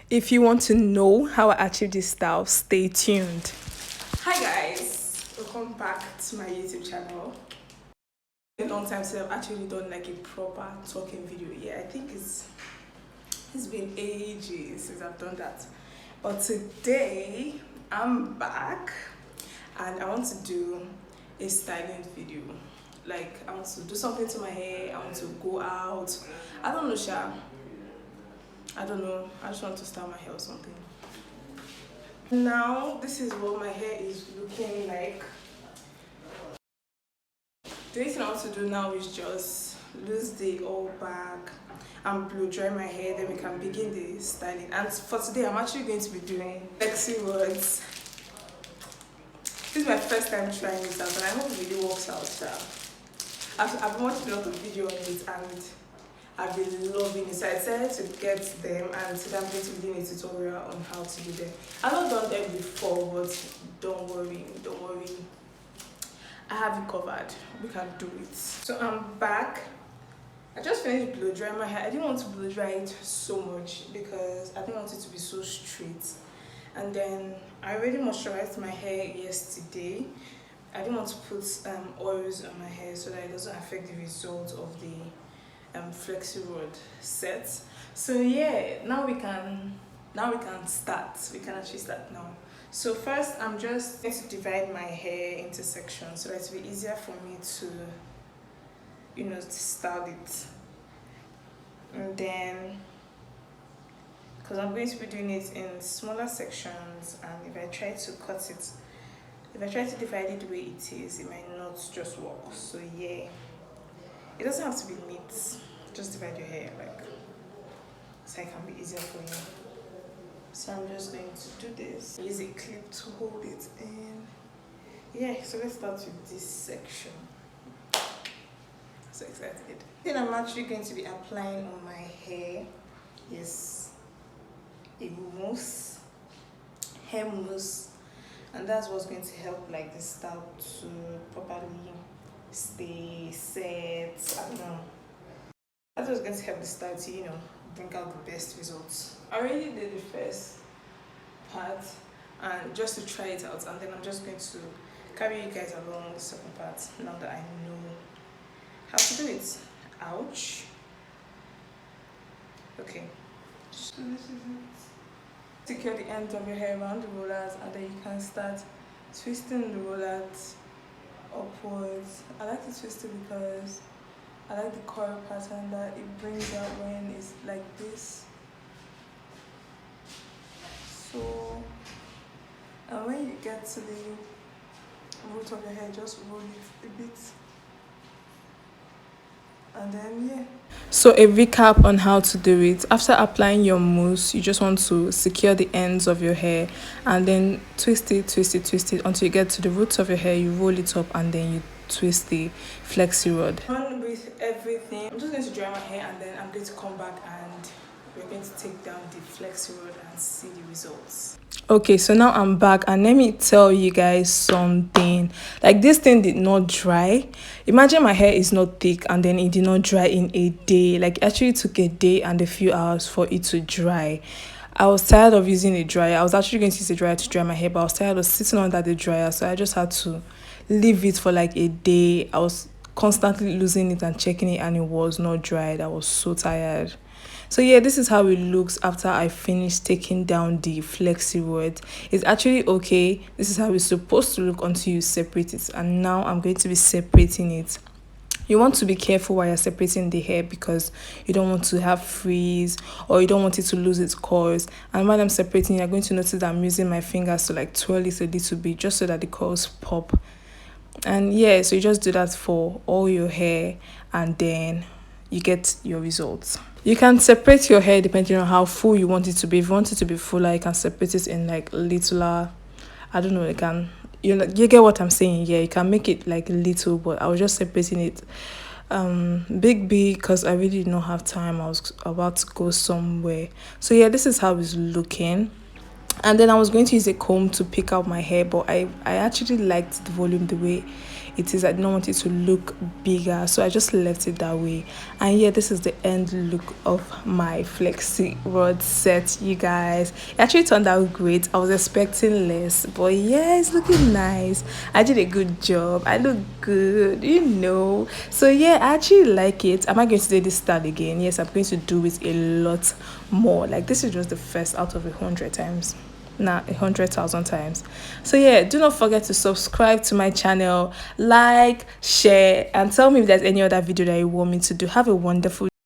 If you want to know how I achieved this style, stay tuned. Hi guys, welcome back to my YouTube channel. A long time since I've actually done like a proper talking video. Yeah, I think it's been ages since I've done that. But today I'm back and I want to do a styling video. Like I want to do something to my hair, I want to go out. I don't know, Sha. I don't know. I just want to style my hair or something. Now this is what my hair is looking like. The only thing I want to do now is just lose the all back and blow dry my hair, then we can begin the styling. And for today I'm actually going to be doing Flexi words. This is my first time trying this out and I hope it really works out. I've been watching a lot of video on it and I've been loving it, so I decided to get them and today I'm going to be doing a tutorial on how to do them. I've not done them before, but don't worry, I have it covered. We can do it. So I'm back. I just finished blow drying my hair. I didn't want to blow dry it so much because I didn't want it to be so straight. And then I already moisturized my hair yesterday. I didn't want to put oils on my hair so that it doesn't affect the result of the Flexi rod set. So yeah, now we can start. We can actually start now. So first I'm just going to divide my hair into sections so that it will be easier for me to to style it. And then because I'm going to be doing it in smaller sections, and if I try to divide it the way it is, it might not just work. So yeah, it doesn't have to be neat, just divide your hair so it can be easier for you. So I'm just going to do this, use a clip to hold it in. Yeah, so let's start with this section. So excited. Then I'm actually going to be applying on my hair is a mousse, hair mousse, and that's what's going to help like the style to properly stay set. I don't know. That's what's going to help the style to bring out the best results. I already did the first part and just to try it out, and then I'm just going to carry you guys along the second part now that I know how to do it. Ouch. Okay. So this is it. Secure the ends of your hair around the rollers and then you can start twisting the rollers upwards. I like to twist it because I like the curl pattern that it brings out when it's like this. So, and when you get to the root of your hair, just roll it a bit. And then yeah. So a recap on how to do it. After applying your mousse, you just want to secure the ends of your hair and then twist it until you get to the roots of your hair. You roll it up and then you twist the flexi rod. On with everything. I'm just going to dry my hair and then I'm going to come back and we're going to take down the flexi rod and see the results. Okay, so now I'm back and let me tell you guys something. Like, this thing did not dry. Imagine my hair is not thick and then it did not dry in a day. Like, it actually took a day and a few hours for it to dry. I was tired of using a dryer. I was actually going to use a dryer to dry my hair, but I was tired of sitting under the dryer, so I just had to leave it for like a day. I was constantly losing it and checking it and it was not dried. I was so tired. So yeah, this is how it looks after I finished taking down the flexi rod. It's actually okay. This is how it's supposed to look until you separate it, and now I'm going to be separating it. You want to be careful while you're separating the hair because you don't want to have frizz or you don't want it to lose its curls. And while I'm separating, you're going to notice that I'm using my fingers to like twirl it a little bit just so that the curls pop. And yeah, so you just do that for all your hair and then you get your results. You can separate your hair depending on how full you want it to be. If you want it to be fuller, you can separate it in like littler, I don't know, you get what I'm saying. Yeah, you can make it like little, but I was just separating it big because I really did not have time. I was about to go somewhere. So yeah, this is how it's looking. And then I was going to use a comb to pick out my hair, but I actually liked the volume the way it is. I didn't want it to look bigger, so I just left it that way. And yeah, this is the end look of my Flexi rod set, you guys. It actually turned out great. I was expecting less, but yeah, it's looking nice. I did a good job. I look good, you know. So yeah, I actually like it. Am I going to do this style again? Yes, I'm going to do it a lot more. Like, this is just the first out of 100 times, 100,000 times. So yeah, do not forget to subscribe to my channel, like, share, and tell me if there's any other video that you want me to do. Have a wonderful